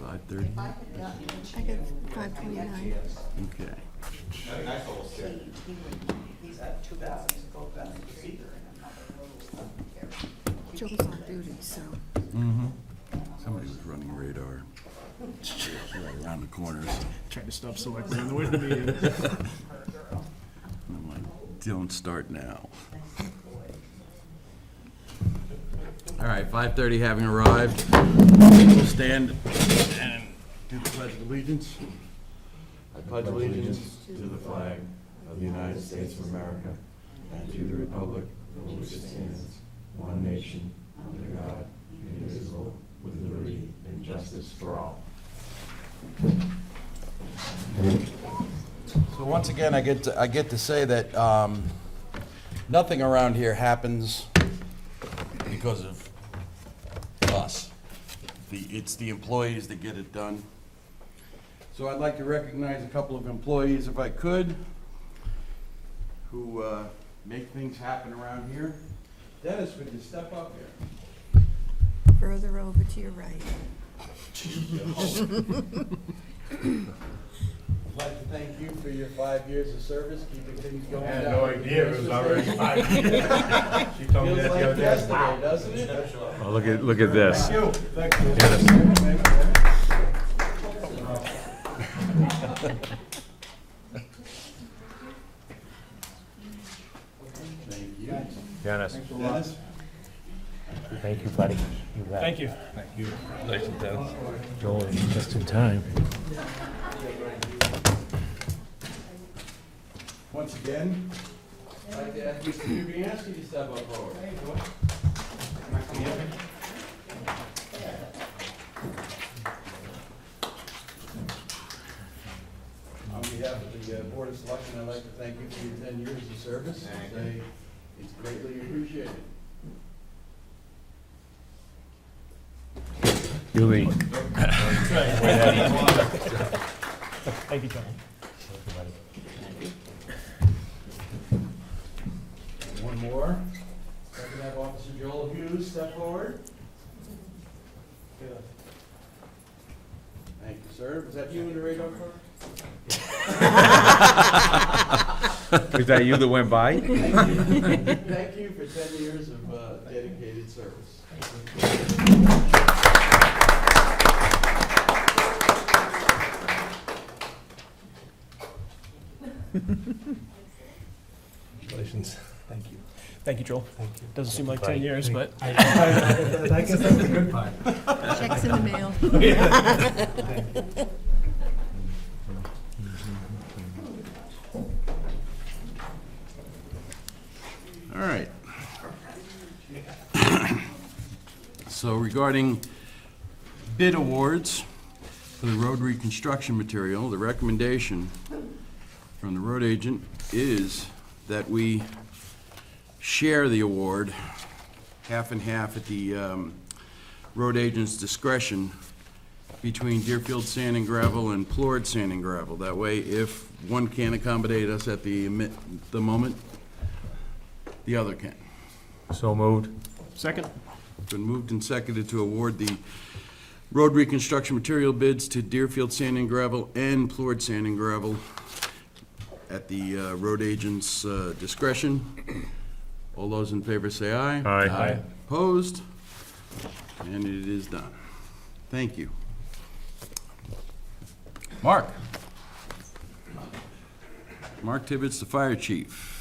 5:30? I got 5:29. Okay. Joe's on duty, so. Mm-hmm. Somebody was running radar. Right around the corners. Trying to stop Selectmen on the way to the meeting. I'm like, don't start now. All right, 5:30 having arrived. We'll stand and do the Pledge of Allegiance. I pledge allegiance to the flag of the United States of America and to the republic for which it stands, one nation, under God, indivisible, with liberty and justice for all. So once again, I get to say that nothing around here happens because of us. It's the employees that get it done. So I'd like to recognize a couple of employees, if I could, who make things happen around here. Dennis, would you step up here? Further over to your right. I'd like to thank you for your 5 years of service, keeping things going. I had down no at the idea it was already 5 years. She told me Feels that the like other day. yesterday, doesn't it? Oh, look at this. Thank you. Thank you. Dennis, Dennis? thank you, buddy. You bet. Thank you. Joel, just in time. Once again, I'd like to ask Mr. Ubianski to step up forward. On behalf of the Board of Selectmen, I'd like to thank you for your 10 years of service. Say it's greatly appreciated. You lead. Thank you, John. One more. If I could have Officer Joel Hughes step forward. Thank you, sir. Was that you in the radar car? Is that you that went by? Thank you for 10 years of dedicated service. Congratulations. Thank you. Thank you, Joel. Thank you. Doesn't seem like 10 years, but. I guess that's the good part. Checks in the mail. All right. So regarding bid awards for the road reconstruction material, the recommendation from the road agent is that we share the award half and half at the road agent's discretion between Deerfield Sand and Gravel and Plourd Sand and Gravel. That way, if one can't accommodate us at the moment, the other can. So moved. Second? Been moved and seconded to award the road reconstruction material bids to Deerfield Sand and Gravel and Plourd Sand and Gravel at the road agent's discretion. All those in favor say aye. Aye. Opposed? And it is done. Thank you. Mark. Mark Tibbetts, the fire chief.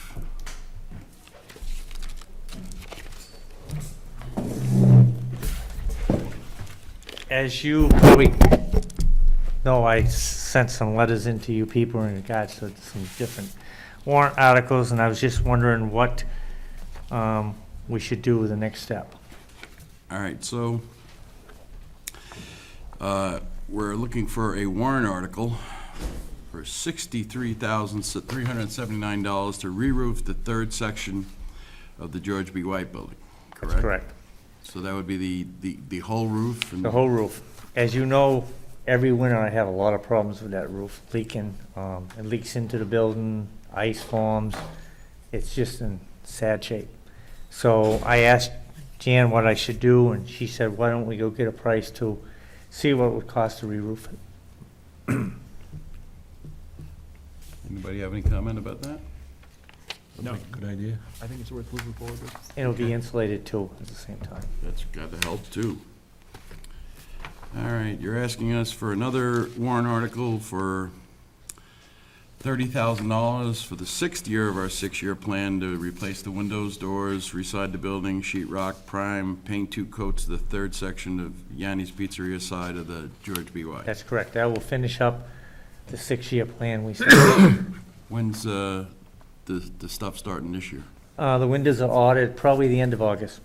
As you probably know, I sent some letters into you people in regards to some different warrant articles, and I was just wondering what we should do with the next step. All right, so we're looking for a warrant article for $63,379 to re-roof the third section of the George B. White building, correct? That's correct. So that would be the whole roof? And The whole roof. As you know, every winter I have a lot of problems with that roof leaking. It leaks into the building, ice forms. It's just in sad shape. So I asked Jan what I should do, and she said, why don't we go get a price to see what it would cost to re-roof it. Anybody have any comment about that? No, Good idea. I think it's worth moving forward with. And it'll be insulated too at the same time. That's got to help, too. All right, you're asking us for another warrant article for $30,000 for the 6th year of our 6-year plan to replace the windows, doors, reside the building, sheet rock, prime, paint 2 coats of the 3rd section of Yanni's Pizzeria side of the George B. White. That's correct. That will finish up the 6-year plan we started. When's the stuff starting this year? The windows are ordered probably the end of August.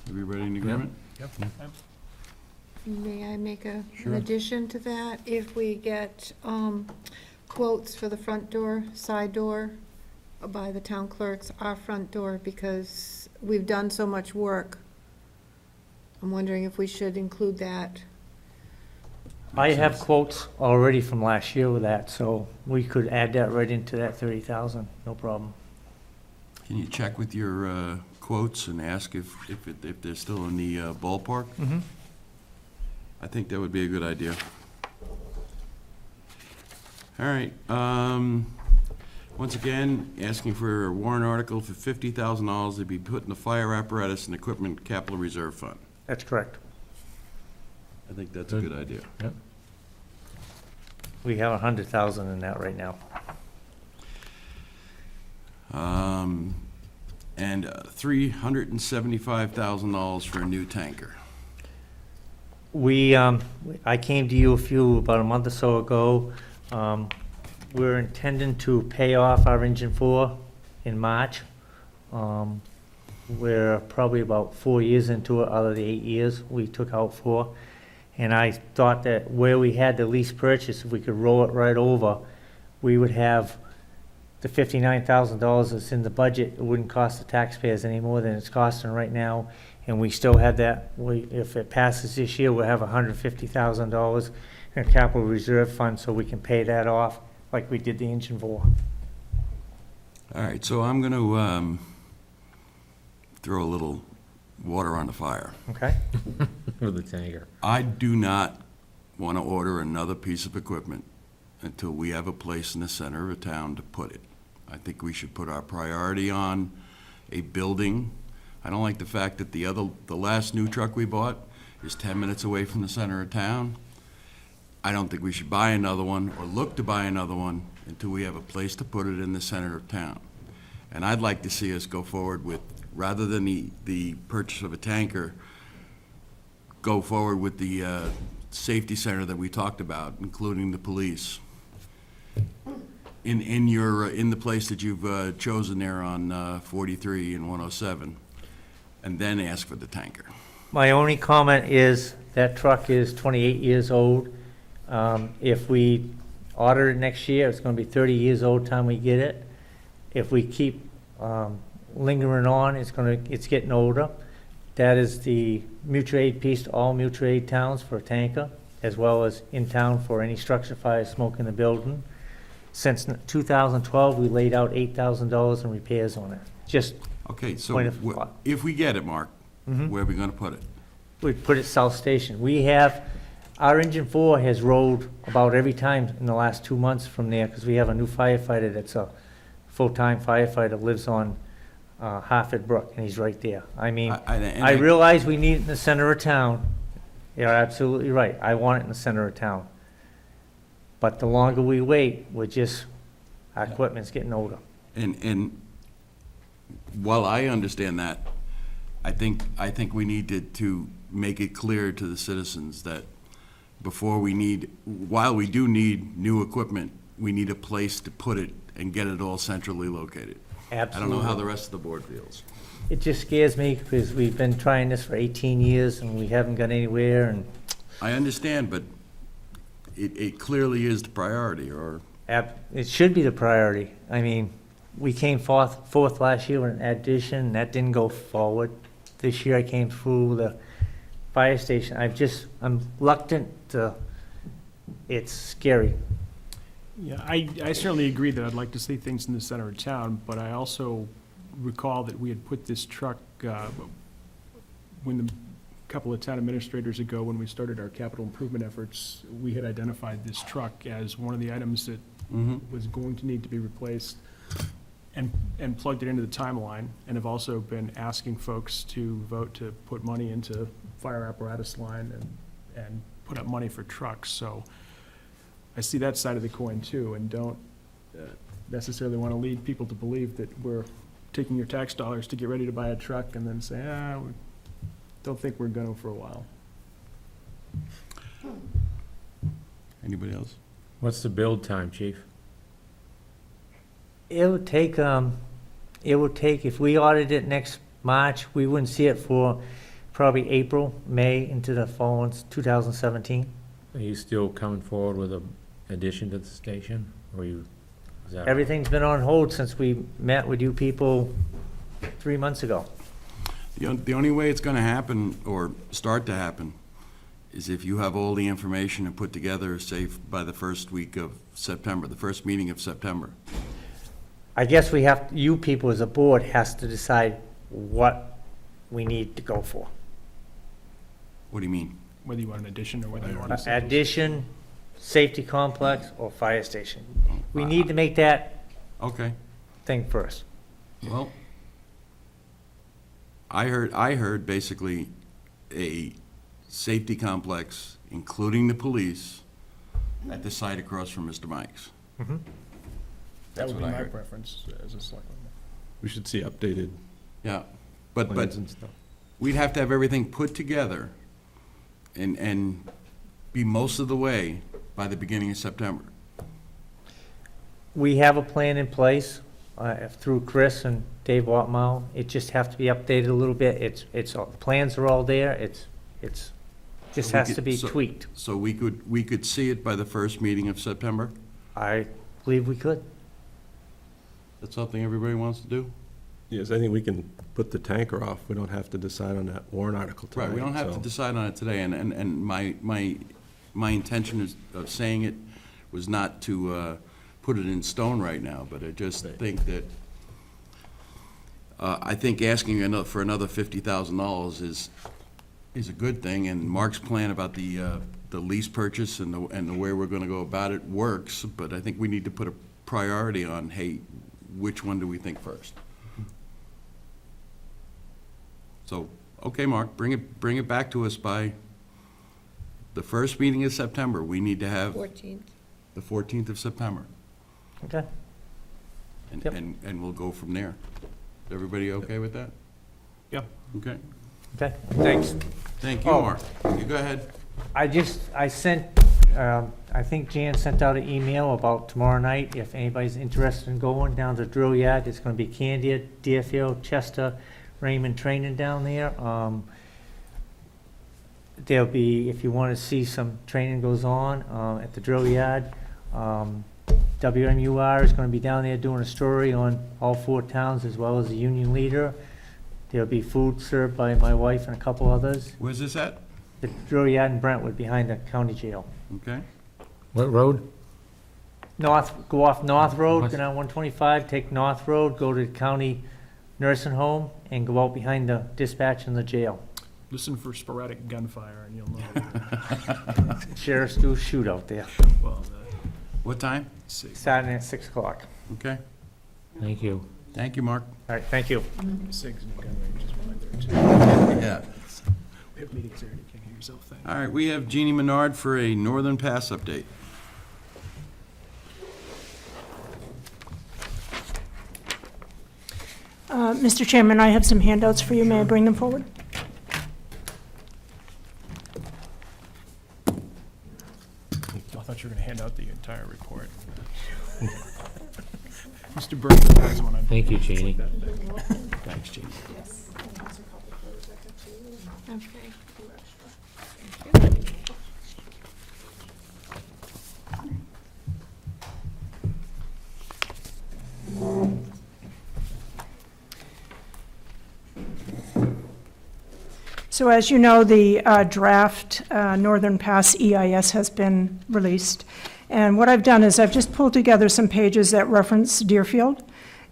Everybody in agreement? Yep. May I make an Sure. addition to that? If we get quotes for the front door, side door, by the town clerks, our front door, because we've done so much work, I'm wondering if we should include that. I have quotes already from last year with that, so we could add that right into that 30,000, no problem. Can you check with your quotes and ask if they're still in the ballpark? Mm-hmm. I think that would be a good idea. All right, once again, asking for a warrant article for $50,000 to be put in the fire apparatus and equipment capital reserve fund. That's correct. I think that's a good idea. Yep. We have 100,000 in that right now. And $375,000 for a new tanker. I came to you about a month or so ago. We're intending to pay off our engine 4 in March. We're probably about 4 years into it out of the 8 years we took out for. And I thought that where we had the lease purchase, if we could roll it right over, we would have the $59,000 that's in the budget. It wouldn't cost the taxpayers any more than it's costing right now. And we still have that, if it passes this year, we'll have $150,000 in a capital reserve fund so we can pay that off like we did the engine 4. All right, so I'm going to throw a little water on the fire. Okay? With the tanker. I do not want to order another piece of equipment until we have a place in the center of a town to put it. I think we should put our priority on a building. I don't like the fact that the last new truck we bought is 10 minutes away from the center of town. I don't think we should buy another one or look to buy another one until we have a place to put it in the center of town. And I'd like to see us go forward with, rather than the purchase of a tanker, go forward with the safety center that we talked about, including the police. In the place that you've chosen there on 43 and 107, and then ask for the tanker. My only comment is that truck is 28 years old. If we order it next year, it's going to be 30 years old time we get it. If we keep lingering on, it's getting older. That is the mutual aid piece to all mutual aid towns for a tanker, as well as in town for any structure fire, smoke in the building. Since 2012, we laid out $8,000 in repairs on it. Just Okay, so Point of if we get it, Mark, Mhm. where are we gonna put it? we put it South Station. Our engine 4 has rolled about every time in the last 2 months from there, because we have a new firefighter that's a full-time firefighter, lives on Hartford Brook, and he's right there. I mean, I realize we need it in the center of town. You're absolutely right. I want it in the center of town. But the longer we wait, our equipment's getting older. And while I understand that, I think we need to make it clear to the citizens that while we do need new equipment, we need a place to put it and get it all centrally located. Absolutely. I don't know how the rest of the board feels. It just scares me, because we've been trying this for 18 years, and we haven't got anywhere, and I understand, but it clearly is the priority, or, it should be the priority. I mean, we came fourth last year with an addition, and that didn't go forward. This year I came through the fire station. I'm reluctant to, it's scary. Yeah, I certainly agree that I'd like to see things in the center of town, but I also recall that we had put this truck, when the couple of town administrators ago, when we started our capital improvement efforts, we had identified this truck as one of the items that was going to need to be replaced, and plugged it into the timeline, and have also been asking folks to vote to put money into fire apparatus line and put up money for trucks. So I see that side of the coin too, and don't necessarily want to lead people to believe that we're taking your tax dollars to get ready to buy a truck and then say, we don't think we're going to for a while. Anybody else? What's the build time, chief? It would take, if we ordered it next March, we wouldn't see it for probably April, May, into the fall, 2017. Are you still coming forward with an addition to the station? Or is that? Everything's been on hold since we met with you people 3 months ago. The only way it's gonna happen, or start to happen, is if you have all the information and put together, say, by the first week of September, the first meeting of September. I guess we have, you people as a board has to decide what we need to go for. What do you mean? Whether you want an addition or whether you want a Addition, safety complex, or fire station. We need to make that Okay, thing first. well, I heard basically a safety complex, including the police, at the site across from Mr. Mike's. That That's would be what I my heard. preference as a selectman. We should see updated Yeah, but plans and stuff. we'd have to have everything put together and be most of the way by the beginning of September. We have a plan in place through Chris and Dave Watmow. It just have to be updated a little bit. Plans are all there. Just So we has could- to be so- tweaked. So we could see it by the first meeting of September? I believe we could. That's something everybody wants to do? Yes, I think we can put the tanker off. We don't have to decide on that warrant article tonight. Right, we don't have to so- decide on it today, and my intention of saying it was not to put it in stone right now, but I just Right. think that, I think asking for another $50,000 is a good thing, and Mark's plan about the lease purchase and the way we're gonna go about it works, but I think we need to put a priority on, hey, which one do we think first? So, okay, Mark, bring it back to us by the first meeting of September. We need to have 14th. the 14th of September, Okay. and, Yep. and we'll go from there. Everybody okay with that? Yeah. Okay. Okay, thanks. Thank you, Oh. Mark. You go ahead. I sent, I think Jan sent out an email about tomorrow night, if anybody's interested in going down to the drill yard. It's gonna be Candia, Deerfield, Chester, Raymond training down there. There'll be, if you wanna see some training goes on, at the drill yard. WMUR is gonna be down there doing a story on all 4 towns as well as the union leader. There'll be food served by my wife and a couple others. Where's this at? The drill yard in Brentwood behind the county jail. Okay. What road? Go off North Road, What's- go down 125, take North Road, go to the county nursing home, and go out behind the dispatch and the jail. Listen for sporadic gunfire and you'll know. Sheriffs do shoot out there, Well, What time? starting at 6 o'clock. Okay. Thank you. Thank you, Mark. All right, thank you. SIG's new gun range is one there too. Yeah. We have meetings there and you can't hear yourself think. All right, we have Jeannie Menard for a Northern Pass update. Mr. Chairman, I have some handouts for you. May I bring them forward? I thought you were gonna hand out the entire report. Mr. Burke has one. Thank you, Jeannie. Thanks, Gene. Okay. So as you know, the draft Northern Pass EIS has been released. And what I've done is I've just pulled together some pages that reference Deerfield.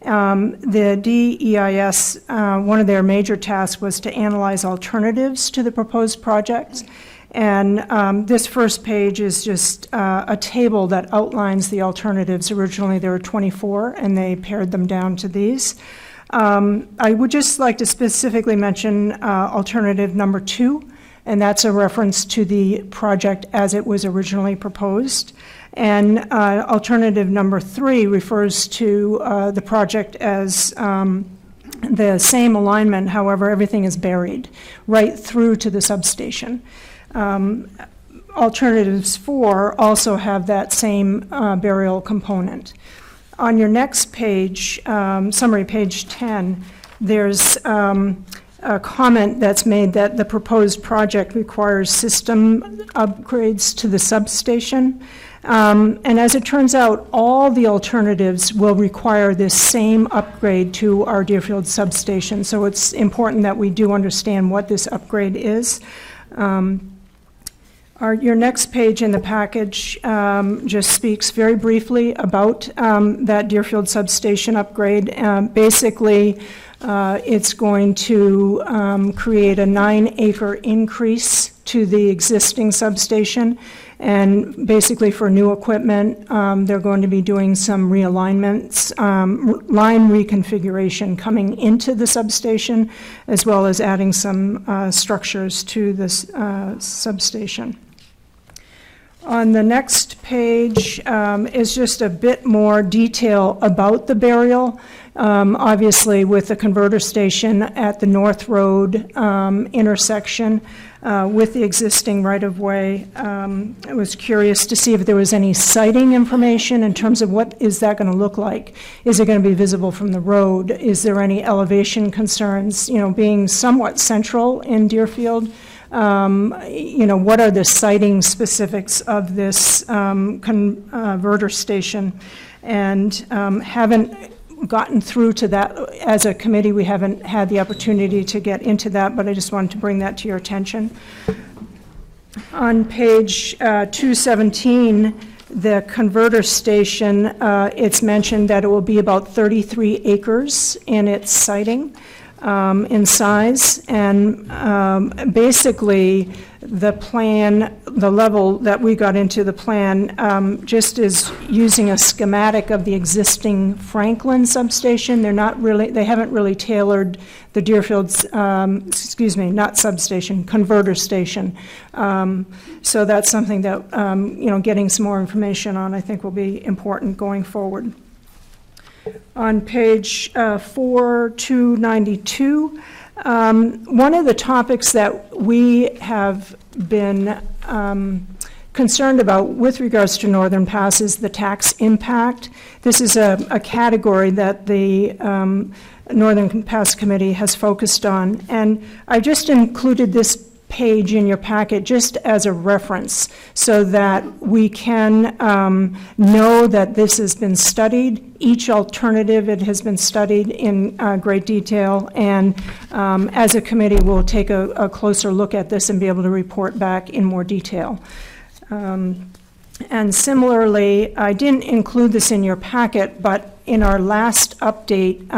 The DEIS, one of their major tasks was to analyze alternatives to the proposed projects. And this first page is just a table that outlines the alternatives. Originally, there were 24, and they pared them down to these. I would just like to specifically mention alternative number 2, and that's a reference to the project as it was originally proposed. And alternative number 3 refers to the project as the same alignment, however, everything is buried right through to the substation. Alternatives 4 also have that same burial component. On your next page, summary page 10, there's a comment that's made that the proposed project requires system upgrades to the substation. And as it turns out, all the alternatives will require this same upgrade to our Deerfield substation. So it's important that we do understand what this upgrade is. Your next page in the package just speaks very briefly about that Deerfield substation upgrade. Basically, it's going to create a 9-acre increase to the existing substation. And basically for new equipment, they're going to be doing some realignments, line reconfiguration coming into the substation, as well as adding some structures to this substation. On the next page is just a bit more detail about the burial. Obviously, with the converter station at the North Road intersection with the existing right-of-way, I was curious to see if there was any siting information in terms of what is that going to look like. Is it going to be visible from the road? Is there any elevation concerns? You know, being somewhat central in Deerfield, what are the siting specifics of this converter station? And haven't gotten through to that as a committee. We haven't had the opportunity to get into that, but I just wanted to bring that to your attention. On page 217, the converter station, it's mentioned that it will be about 33 acres in its siting. In size, and basically the plan, the level that we got into the plan just is using a schematic of the existing Franklin substation. They haven't really tailored the Deerfield's, not substation, converter station. So that's something that, getting some more information on, I think will be important going forward. On page 4292, one of the topics that we have been concerned about with regards to Northern Pass is the tax impact. This is a category that the Northern Pass Committee has focused on, and I just included this page in your packet just as a reference so that we can know that this has been studied. Each alternative, it has been studied in great detail, and as a committee, we'll take a closer look at this and be able to report back in more detail. And similarly, I didn't include this in your packet, but in our last update,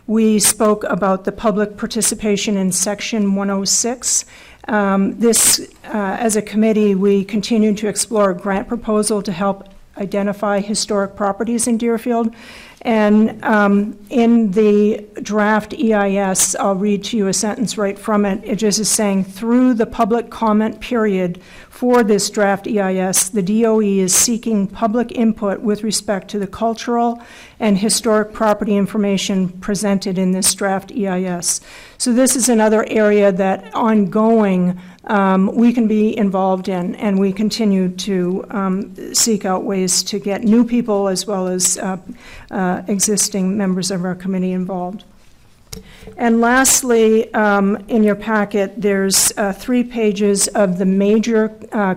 we spoke about the public participation in Section 106. As a committee, we continue to explore a grant proposal to help identify historic properties in Deerfield. And in the draft EIS, I'll read to you a sentence right from it. It just is saying, through the public comment period for this draft EIS, the DOE is seeking public input with respect to the cultural and historic property information presented in this draft EIS. So this is another area that ongoing we can be involved in, and we continue to seek out ways to get new people as well as existing members of our committee involved. And lastly, in your packet, there's 3 pages of the major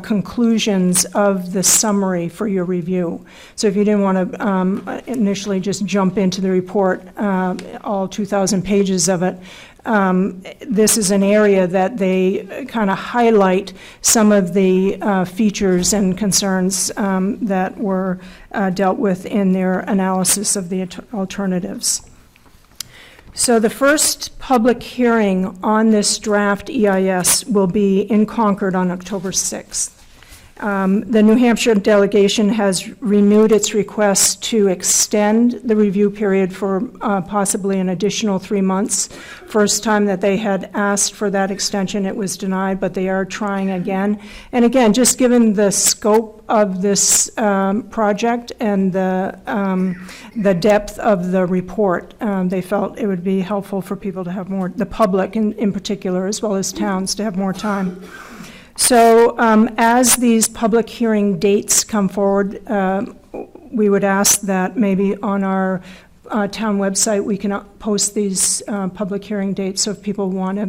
conclusions of the summary for your review. So if you didn't want to initially just jump into the report, all 2,000 pages of it, this is an area that they kind of highlight some of the features and concerns that were dealt with in their analysis of the alternatives. So the first public hearing on this draft EIS will be in Concord on October 6th. The New Hampshire delegation has renewed its request to extend the review period for possibly an additional 3 months. First time that they had asked for that extension, it was denied, but they are trying again. And again, just given the scope of this project and the depth of the report, they felt it would be helpful for people to have more, the public in particular, as well as towns, to have more time. So as these public hearing dates come forward, we would ask that maybe on our town website, we can post these public hearing dates, so if people want to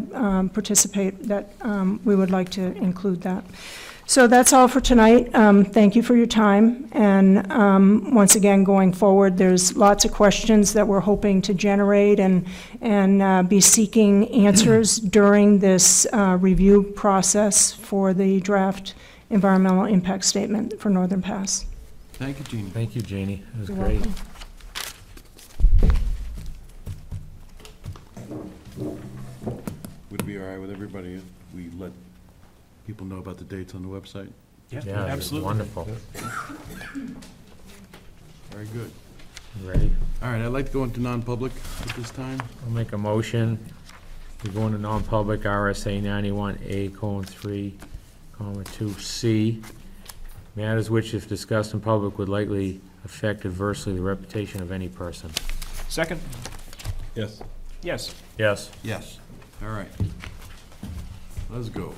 participate, that we would like to include that. So that's all for tonight. Thank you for your time. And once again, going forward, there's lots of questions that we're hoping to generate and be seeking answers during this review process for the draft environmental impact statement for Northern Pass. Thank you, Jeannie. Thank you, Jeannie. It was You're great. welcome. Would it be all right with everybody if we let people know about the dates on the website? Yeah, it was absolutely. wonderful. Very good. You ready? All right, I'd like to go into non-public at this time. I'll make a motion. We go into non-public RSA 91A:3, 2C. Matters which, if discussed in public, would likely affect adversely the reputation of any person. Second? Yes. Yes. Yes. Yes. All right. Let's go.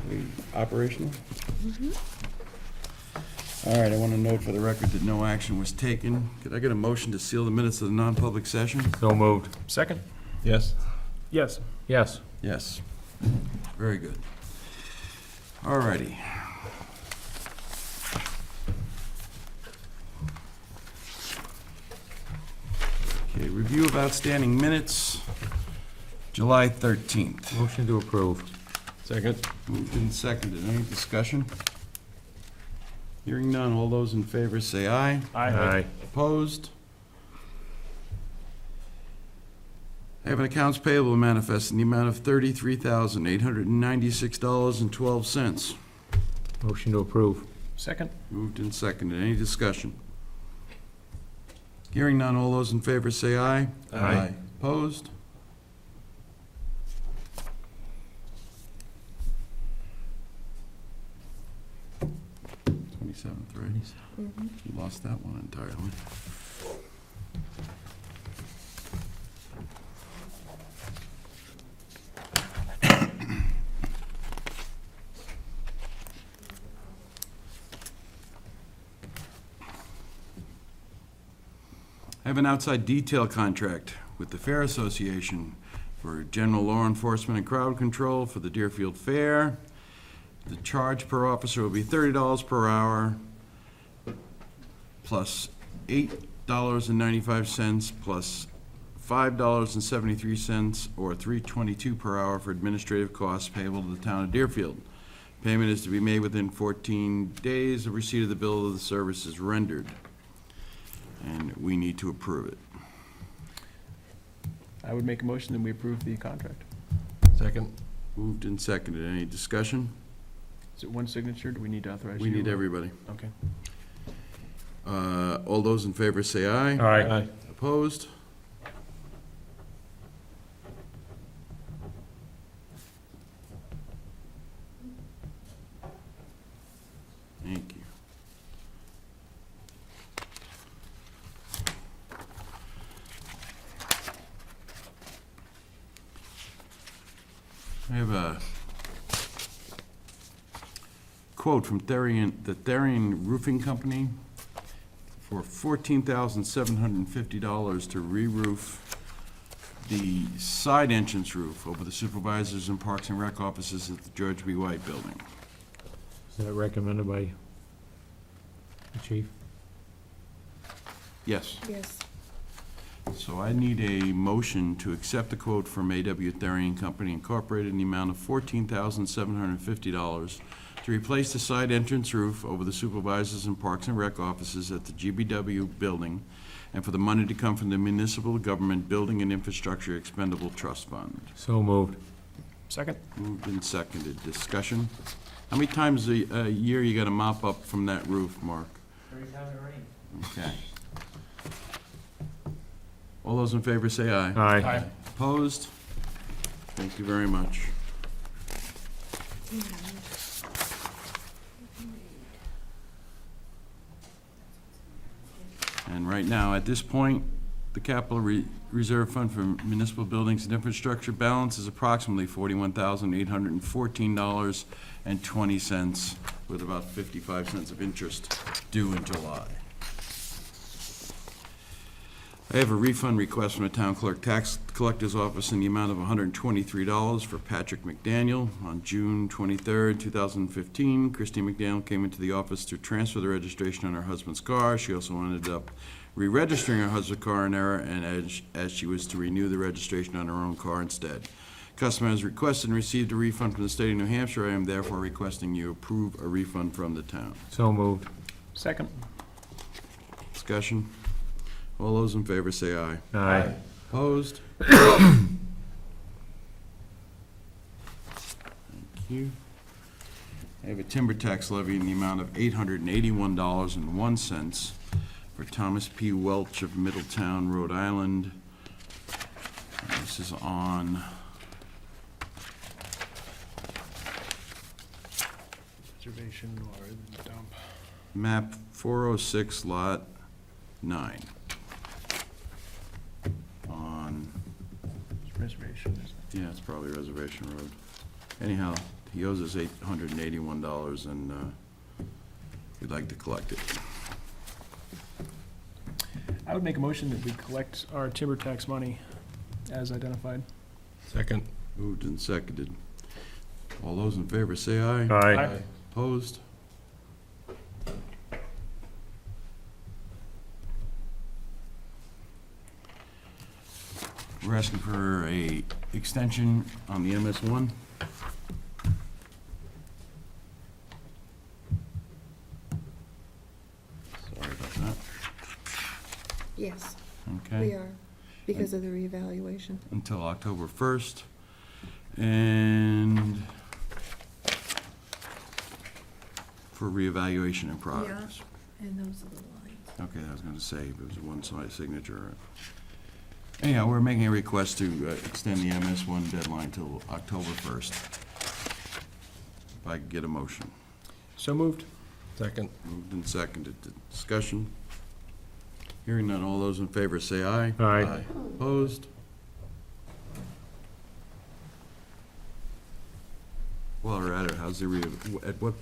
We operational? All right, I want to note for the record that no action was taken. Could I get a motion to seal the minutes of the non-public session? So moved. Second? Yes. Yes. Yes. Yes. Very good. All righty. Okay, review of outstanding minutes, July 13th. Motion to approve. Second? Moved and seconded. Any discussion? Hearing none. All those in favor say aye. Aye. Opposed? I have an accounts payable manifest in the amount of $33,896.12. Motion to approve. Second? Moved and seconded. Any discussion? Hearing none. All those in favor say aye. Aye. Opposed? Twenty-seventh, right? You lost that one entirely. I have an outside detail contract with the Fair Association for general law enforcement and crowd control for the Deerfield Fair. The charge per officer will be $30 per hour, plus $8.95, plus $5.73, or $3.22 per hour for administrative costs payable to the town of Deerfield. Payment is to be made within 14 days of receipt of the bill of the services rendered, and we need to approve it. I would make a motion that we approve the contract. Second? Moved and seconded. Any discussion? Is it one signature? Do we need to authorize you? We need or- everybody. Okay. All those in favor say aye. Aye. Opposed? Thank you. I have a quote from the Therian Roofing Company for $14,750 to re-roof the side entrance roof over the Supervisors and Parks and Rec offices at the George B. White Building. Is that recommended by the chief? Yes. Yes. So I need a motion to accept the quote from A.W. Therian Company Incorporated in the amount of $14,750 to replace the side entrance roof over the Supervisors and Parks and Rec offices at the GBW building, and for the money to come from the Municipal Government Building and Infrastructure Expendable Trust Fund. So moved. Second? Moved and seconded. Discussion? How many times a year you gotta mop up from that roof, Mark? Every time it rains. Okay. All those in favor say aye. Aye. Opposed? Thank you very much. And right now, at this point, the capital reserve fund for municipal buildings and infrastructure balance is approximately $41,814.20, with about 55 cents of interest due in July. I have a refund request from the town clerk tax collector's office in the amount of $123 for Patrick McDaniel. On June 23rd, 2015, Christine McDaniel came into the office to transfer the registration on her husband's car. She also ended up re-registering her husband's car in error, and as she was to renew the registration on her own car instead. Customer has requested and received a refund from the state of New Hampshire. I am therefore requesting you approve a refund from the town. So moved. Second? Discussion? All those in favor say aye. Aye. Opposed? Thank you. I have a timber tax levy in the amount of $881.01 for Thomas P. Welch of Middletown, Rhode Island. This is on Reservation or the dump? map 406, lot 9. On, Reservation, isn't it? yeah, it's probably Reservation Road. Anyhow, he owes us $881, and we'd like to collect it. I would make a motion that we collect our timber tax money as identified. Second. Moved and seconded. All those in favor say aye. Aye. Opposed? We're asking for a extension on the MS1. Sorry about that. Yes, Okay. we are, because of the reevaluation. Until October 1st. And for reevaluation in progress. And those are the lines. Okay, I was gonna say, if it was a one-side signature. Anyhow, we're making a request to extend the MS1 deadline till October 1st. If I could get a motion. So moved. Second. Moved and seconded. Discussion? Hearing none, all those in favor say aye. Aye. Opposed? While we're at it, how's the at what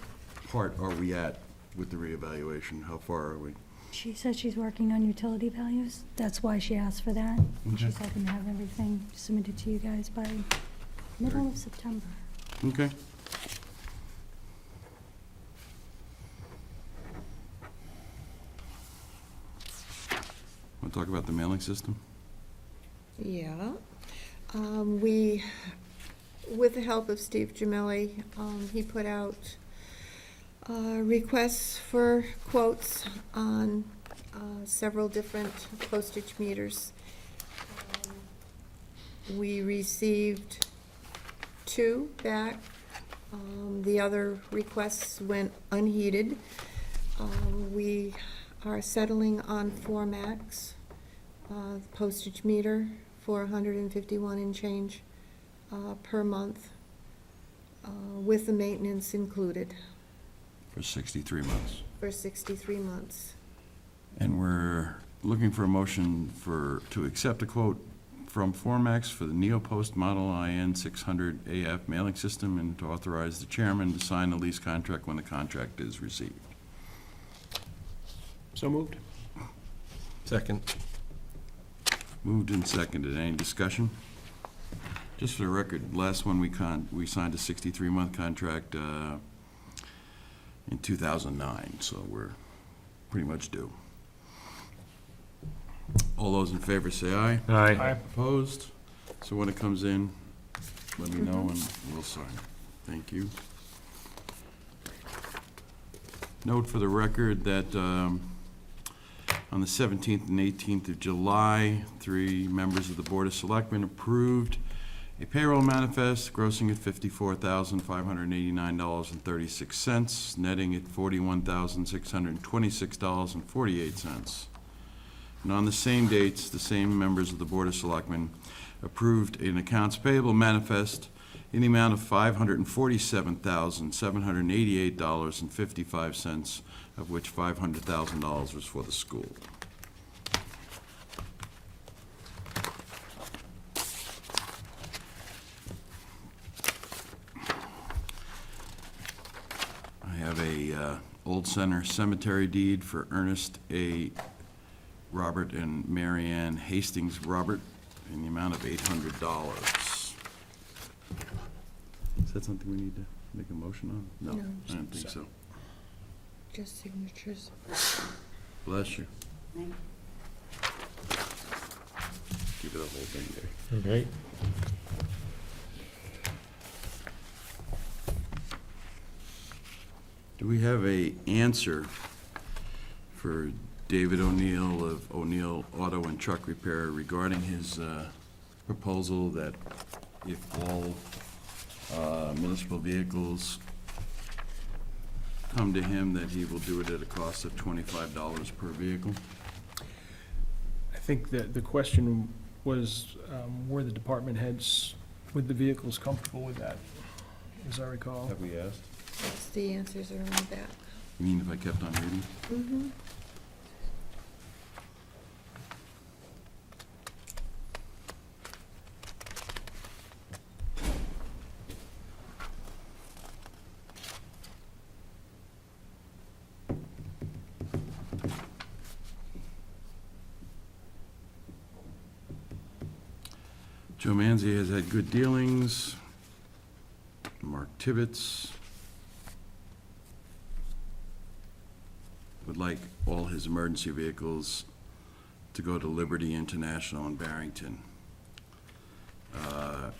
part are we at with the reevaluation? How far are we? She says she's working on utility values. That's why she asked for that. And she's hoping to have everything submitted to you guys by middle of September. Okay. Want to talk about the mailing system? Yeah. We, with the help of Steve Gemelli, he put out requests for quotes on several different postage meters. We received 2 back. The other requests went unheeded. We are settling on Formax postage meter for $151 and change per month, with the maintenance included, For 63 months. for 63 months. And we're looking for a motion to accept a quote from Formex for the NeoPost Model IN 600 AF mailing system, and to authorize the chairman to sign the lease contract when the contract is received. So moved. Second. Moved and seconded. Any discussion? Just for the record, last one we signed a 63-month contract in 2009, so we're pretty much due. All those in favor say aye. Aye. Opposed? So when it comes in, let me know and we'll sign. Thank you. Note for the record that on the 17th and 18th of July, 3 members of the Board of Selectmen approved a payroll manifest grossing at $54,589.36, netting at $41,626.48. And on the same dates, the same members of the Board of Selectmen approved an accounts payable manifest in the amount of $547,788.55, of which $500,000 was for the school. I have a Old Center Cemetery deed for Ernest A. Robert and Mary Ann Hastings Robert in the amount of $800. Is that something we need to make a motion on? No, No. I don't think so. Just signatures. Bless you. Give it a whole thing there. Okay. Do we have a answer for David O'Neill of O'Neill Auto and Truck Repair regarding his proposal that if all municipal vehicles come to him, that he will do it at a cost of $25 per vehicle? I think that the question was, were the department heads with the vehicles comfortable with that, as I recall? Have we asked? That's the answers are on the back. You mean if I kept on reading? Mm-hmm. Joe Manzi has had good dealings. Mark Tibbetts would like all his emergency vehicles to go to Liberty International in Barrington.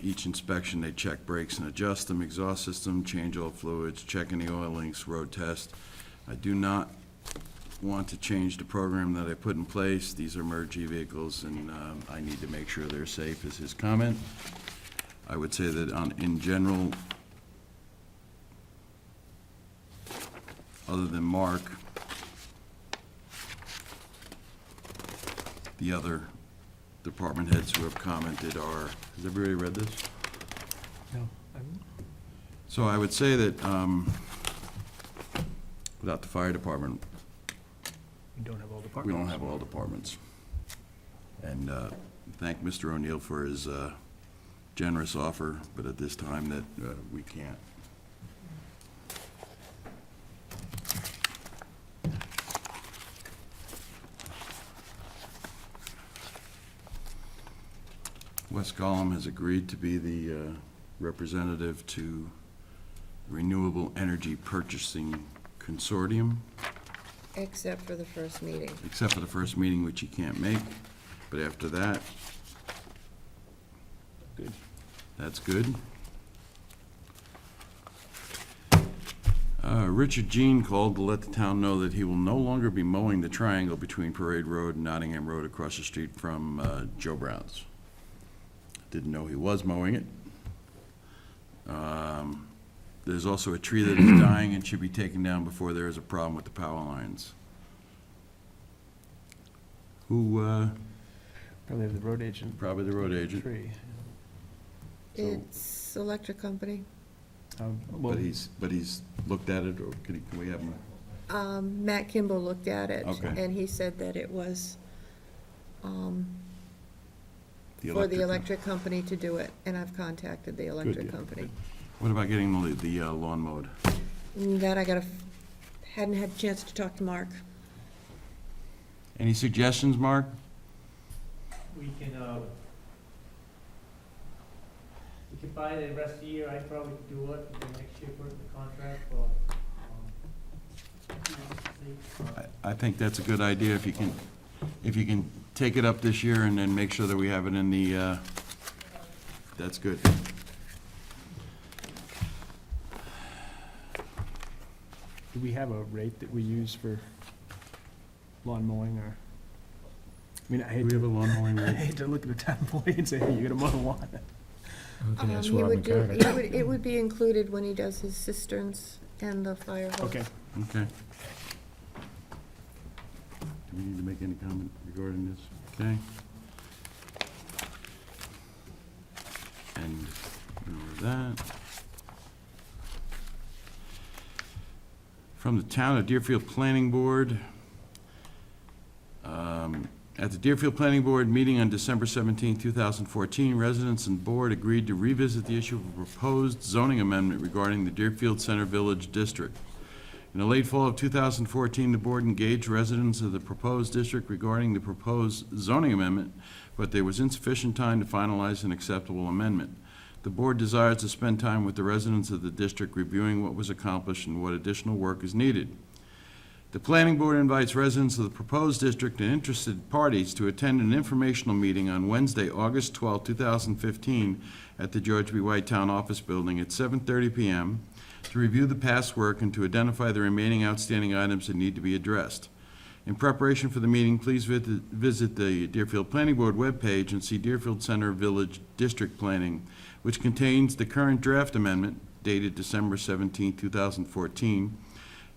Each inspection, they check brakes and adjust them, exhaust system, change all fluids, check any oil links, road test. I do not want to change the program that I put in place. These are emergency vehicles, and I need to make sure they're safe, is his comment. I would say that in general, other than Mark, the other department heads who have commented are, has everybody read this? No. So I would say that without the fire department, We don't have all we departments. don't have all departments. And thank Mr. O'Neill for his generous offer, but at this time that we can't. Wes Gollum has agreed to be the representative to Renewable Energy Purchasing Consortium, Except for the first meeting. except for the first meeting, which he can't make. But after that, Good. that's good. Richard Jean called to let the town know that he will no longer be mowing the triangle between Parade Road and Nottingham Road across the street from Joe Brown's. Didn't know he was mowing it. There's also a tree that is dying and should be taken down before there is a problem with the power lines. Who, Probably have the road agent. probably the road agent, Tree. So- It's electric company. Well, but he's looked at it, or can we have him? Matt Kimball looked at it. Okay. And he said that it was for the electric company to do it, and I've contacted the electric yeah, company. What about getting the lawn mowed? That hadn't had a chance to talk to Mark. Any suggestions, Mark? We can buy the rest of the year, I probably could do it, and then next year put it in the contract, but, I think that's a good idea, if you can take it up this year and then make sure that we have it in the, that's good. Do we have a rate that we use for lawn mowing, or? I mean, I hate Do we have a to, lawn mowing I rate? hate to look at the town employee and say, hey, you gotta mow the lawn. We can ask He Robin would do, Carter. it would be included when he does his cisterns and the fire hose. Okay. Okay. Do we need to make any comment regarding this? Okay. And ignore that. From the Town of Deerfield Planning Board, at the Deerfield Planning Board meeting on December 17, 2014, residents and board agreed to revisit the issue of a proposed zoning amendment regarding the Deerfield Center Village District. In the late fall of 2014, the board engaged residents of the proposed district regarding the proposed zoning amendment, but there was insufficient time to finalize an acceptable amendment. The board desires to spend time with the residents of the district reviewing what was accomplished and what additional work is needed. The planning board invites residents of the proposed district and interested parties to attend an informational meeting on Wednesday, August 12, 2015, at the George B. White Town Office Building at 7:30 p.m. to review the past work and to identify the remaining outstanding items that need to be addressed. In preparation for the meeting, please visit the Deerfield Planning Board webpage and see Deerfield Center Village District Planning, which contains the current draft amendment dated December 17, 2014,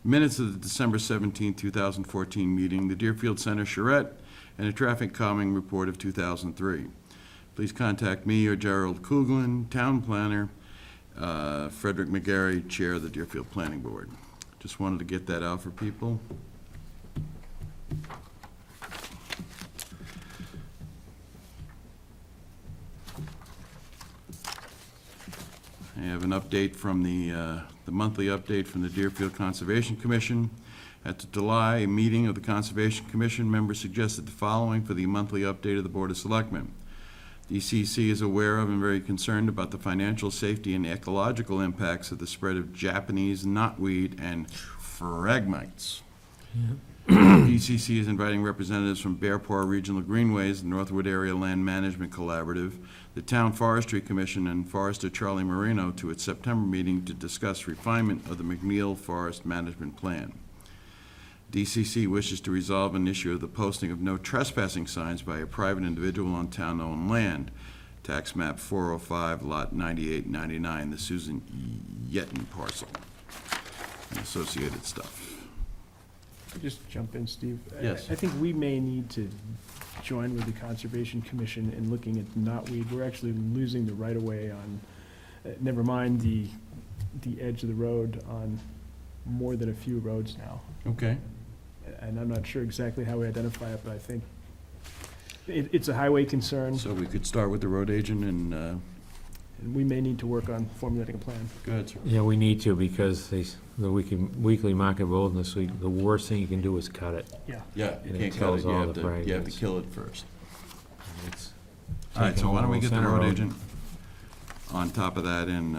minutes of the December 17, 2014 meeting, the Deerfield Center charrette, and a traffic calming report of 2003. Please contact me or Gerald Kuglin, Town Planner, Frederick McGarry, Chair of the Deerfield Planning Board. Just wanted to get that out for people. I have an update from the monthly update from the Deerfield Conservation Commission. At the July meeting of the Conservation Commission, members suggested the following for the monthly update of the Board of Selectmen. DCC is aware of and very concerned about the financial, safety, and ecological impacts of the spread of Japanese knotweed and phragmites. DCC is inviting representatives from Bear Paw Regional Greenways, the Northwood Area Land Management Collaborative, the Town Forestry Commission, and Forester Charlie Marino to its September meeting to discuss refinement of the McNeil Forest Management Plan. DCC wishes to resolve an issue of the posting of no trespassing signs by a private individual on town-owned land, tax map 405, lot 9899, the Susan Yeton parcel, and associated stuff. Just jump in, Steve. Yes. I think we may need to join with the Conservation Commission in looking at knotweed. We're actually losing the right-of-way on, never mind the edge of the road on more than a few roads now. Okay. And I'm not sure exactly how we identify it, but I think it's a highway concern, So we could start with the road agent and, and we may need to work on formulating a plan. go ahead, sir. Yeah, we need to, because the weekly market wilderness week, the worst thing you can do is cut it. Yeah. Yeah, you And it can't cut kills it, you all have the to, you have to fragments. kill it first. It's All right, so why don't we get the Center road Road. agent on top of that and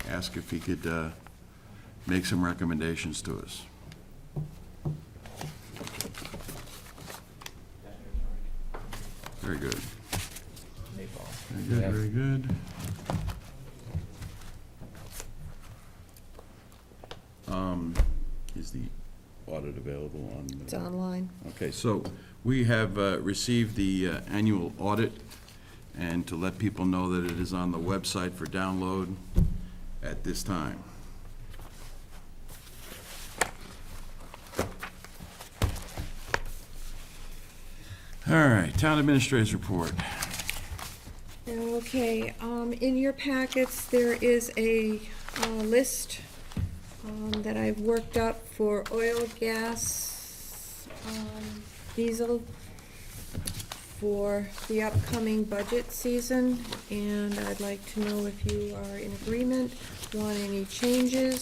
ask if he could make some recommendations to us. Very good. Very good, Yeah. very good. Is the audit available on? It's online. Okay, so we have received the annual audit, and to let people know that it is on the website for download at this time. All right, Town Administrator's Report. Okay, in your packets, there is a list that I've worked up for oil, gas, diesel for the upcoming budget season, and I'd like to know if you are in agreement, want any changes.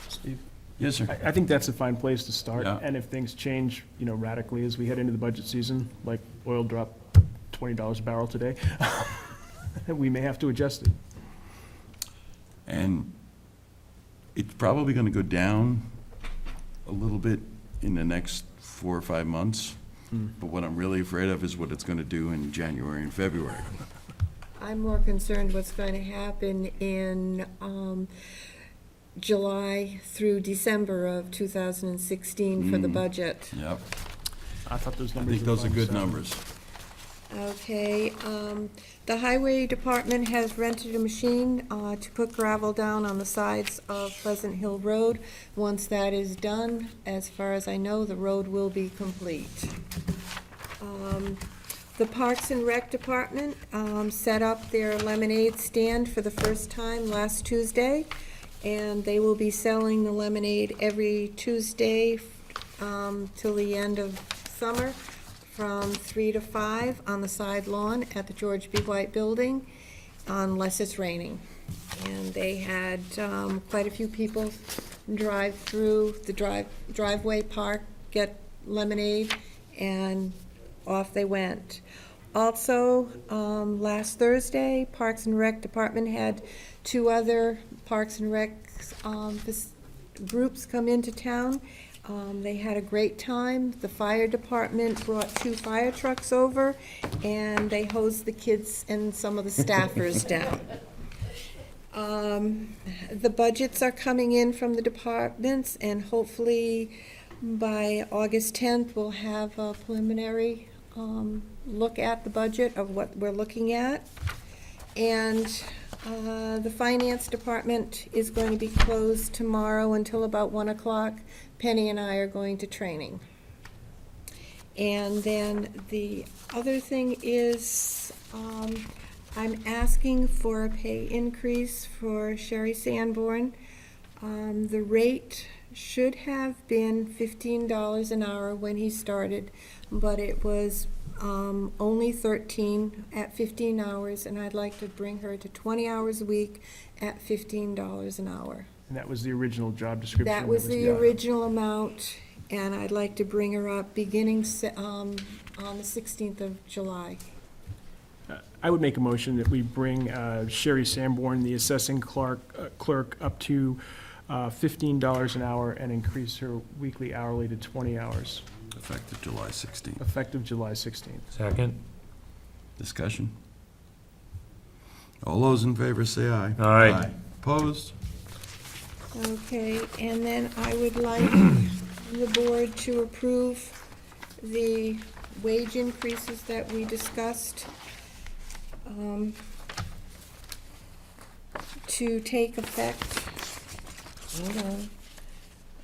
Steve? Yes, sir. I think that's a fine place to start, Yeah. and if things change, radically as we head into the budget season, like oil dropped $20 a barrel today, we may have to adjust it. And it's probably gonna go down a little bit in the next 4 or 5 months. But what I'm really afraid of is what it's gonna do in January and February. I'm more concerned what's going to happen in July through December of 2016 for the budget. Yep, I thought those I numbers think were those are fine, good so- numbers. Okay, the highway department has rented a machine to put gravel down on the sides of Pleasant Hill Road. Once that is done, as far as I know, the road will be complete. The Parks and Rec Department set up their lemonade stand for the first time last Tuesday, and they will be selling the lemonade every Tuesday till the end of summer, from 3 to 5 on the side lawn at the George B. White Building, unless it's raining. And they had quite a few people drive through the driveway, park, get lemonade, and off they went. Also, last Thursday, Parks and Rec Department had 2 other Parks and Rec groups come into town. They had a great time. The fire department brought 2 fire trucks over, and they hosed the kids and some of the staffers down. The budgets are coming in from the departments, and hopefully by August 10th, we'll have a preliminary look at the budget of what we're looking at. And the finance department is going to be closed tomorrow until about 1 o'clock. Penny and I are going to training. And then the other thing is, I'm asking for a pay increase for Sherry Sanborn. The rate should have been $15 an hour when he started, but it was only 13 at 15 hours, and I'd like to bring her to 20 hours a week at $15 an hour. And that was the original job description. That was the original amount, and I'd like to bring her up beginning on the 16th of July. I would make a motion that we bring Sherry Sanborn, the assessing clerk, up to $15 an hour and increase her weekly hourly to 20 hours, Effective July 16th. effective July 16th. Second? Discussion? All those in favor say aye. Aye. Opposed? Okay, and then I would like the board to approve the wage increases that we discussed to take effect, hold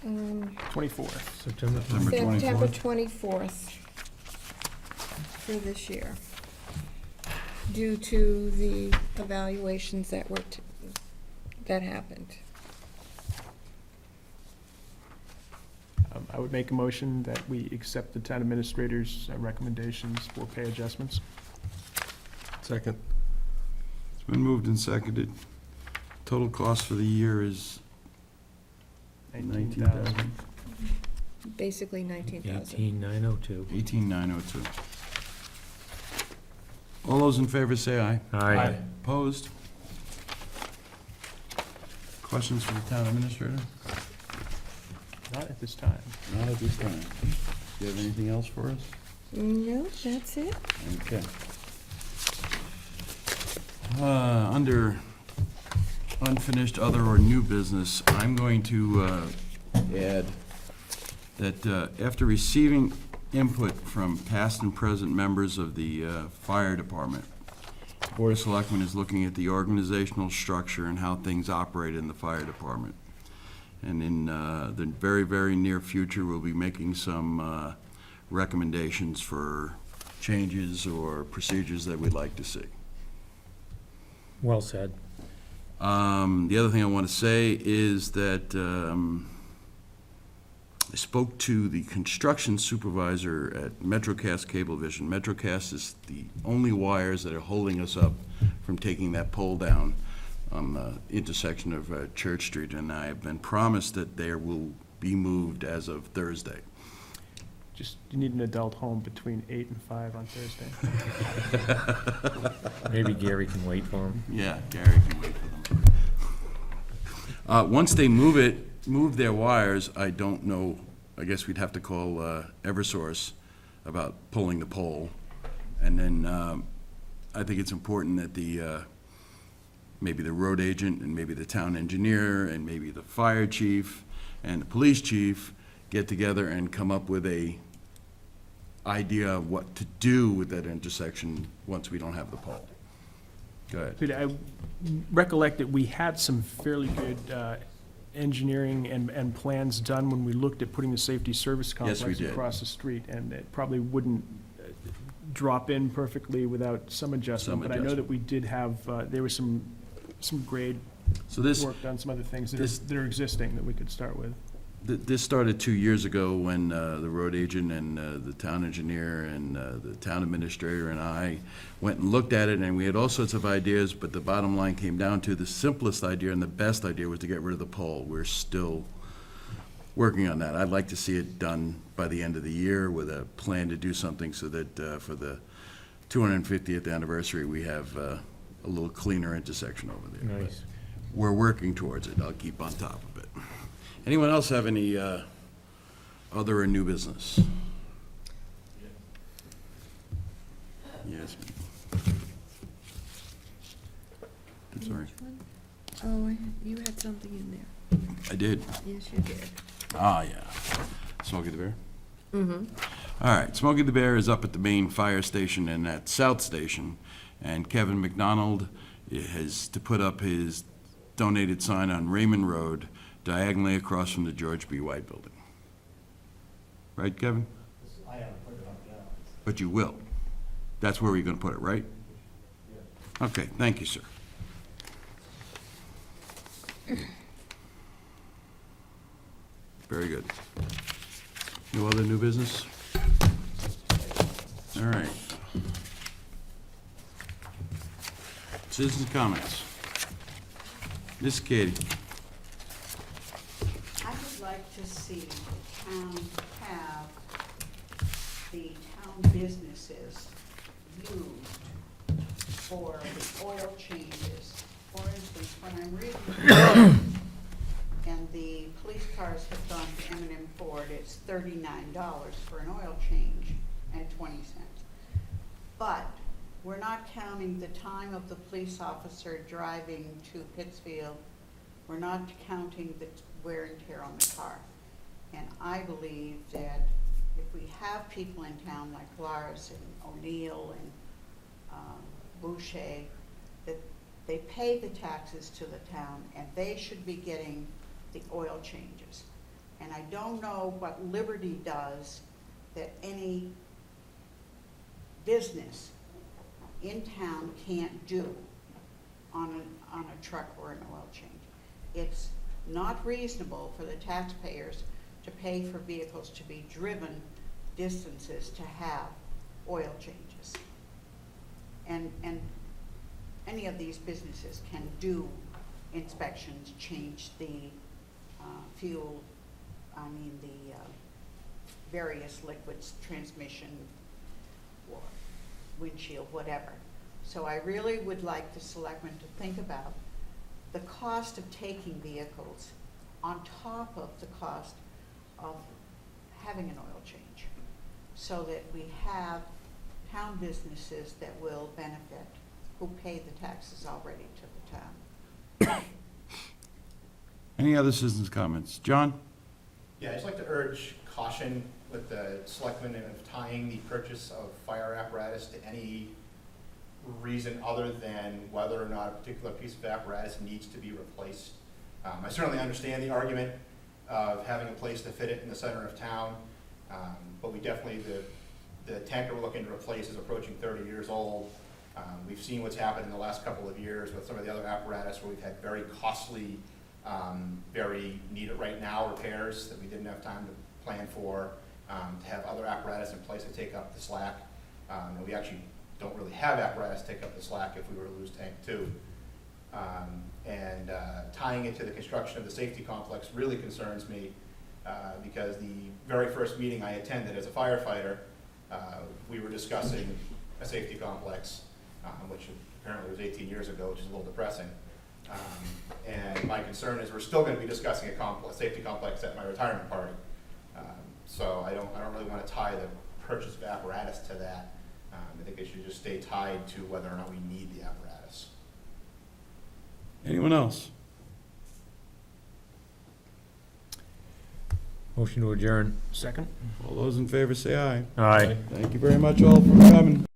on, 24. September September 24th. 24th for this year, due to the evaluations that that happened. I would make a motion that we accept the town administrator's recommendations for pay adjustments. Second. It's been moved and seconded. Total cost for the year is 19,000. Basically 19,000. 18902. 18,902. All those in favor say aye. Aye. Opposed? Questions for the town administrator? Not at this time. Not at this time. Do you have anything else for us? No, that's it. Okay. Under unfinished other or new business, I'm going to add that after receiving input from past and present members of the fire department, the Board of Selectmen is looking at the organizational structure and how things operate in the fire department. And in the very, very near future, we'll be making some recommendations for changes or procedures that we'd like to see. Well said. The other thing I want to say is that I spoke to the construction supervisor at MetroCast Cablevision. MetroCast is the only wires that are holding us up from taking that pole down on the intersection of Church Street, and I have been promised that they will be moved as of Thursday. Just, you need an adult home between 8 and 5 on Thursday. Maybe Gary can wait for him. Yeah, Gary can wait for them. Once they move their wires, I don't know, I guess we'd have to call Eversource about pulling the pole. And then I think it's important that maybe the road agent and maybe the town engineer and maybe the fire chief and the police chief get together and come up with a idea of what to do with that intersection once we don't have the pole. Go ahead. Peter, I recollect that we had some fairly good engineering and plans done when we looked at putting the safety service Yes, we complex did. across the street, and it probably wouldn't drop in perfectly without some adjustment. Some But I know that adjustment. we did have, there was some grade So this, work done, some other things this- that are existing that we could start with. This started 2 years ago when the road agent and the town engineer and the town administrator and I went and looked at it, and we had all sorts of ideas, but the bottom line came down to the simplest idea and the best idea was to get rid of the pole. We're still working on that. I'd like to see it done by the end of the year with a plan to do something so that for the 250th anniversary, we have a little cleaner intersection over there. But Nice. we're working towards it. I'll keep on top of it. Anyone else have any other or new business? Yes. I'm sorry. Oh, you had something in there. I did. Yes, you did. Ah, yeah. Smokey the Bear? Mm-hmm. All right, Smokey the Bear is up at the main fire station and at South Station, and Kevin McDonald has to put up his donated sign on Raymond Road, diagonally across from the George B. White Building. Right, Kevin? I haven't put it up yet. But you will. That's where we're gonna put it, right? Okay, thank you, sir. Very good. No other new business? All right. Citizens' comments. Ms. Katie? I would like to see the town have the town businesses used for the oil changes. For instance, when I'm reading and the police cars have gone to M&M Ford, it's $39 for an oil change and 20 cents. But we're not counting the time of the police officer driving to Pittsfield. We're not counting the wear and tear on the car. And I believe that if we have people in town like Lars and O'Neill and Boucher, that they pay the taxes to the town and they should be getting the oil changes. And I don't know what Liberty does that any business in town can't do on a truck or an oil change. It's not reasonable for the taxpayers to pay for vehicles to be driven distances to have oil changes. And any of these businesses can do inspections, change the fuel, the various liquids, transmission, or windshield, whatever. So I really would like the selectmen to think about the cost of taking vehicles on top of the cost of having an oil change, so that we have town businesses that will benefit, who pay the taxes already to the town. Any other citizens' comments? John? Yeah, I'd just like to urge caution with the selectmen of tying the purchase of fire apparatus to any reason other than whether or not a particular piece of apparatus needs to be replaced. I certainly understand the argument of having a place to fit it in the center of town, but we definitely, the tanker we're looking to replace is approaching 30 years old. We've seen what's happened in the last couple of years with some of the other apparatus where we've had very costly, very need it right now repairs that we didn't have time plan for, to have other apparatus in place to take up the slack. And we actually don't really have apparatus to take up the slack if we were to lose tank 2. And tying it to the construction of the safety complex really concerns me, because the very first meeting I attended as a firefighter, we were discussing a safety complex, which apparently was 18 years ago, which is a little depressing. And my concern is we're still going to be discussing a safety complex at my retirement party. So I don't really want to tie the purchase of apparatus to that. I think it should just stay tied to whether or not we need the apparatus. Anyone else? Motion to adjourn. Second? All those in favor say aye. Aye. Thank you very much all for coming.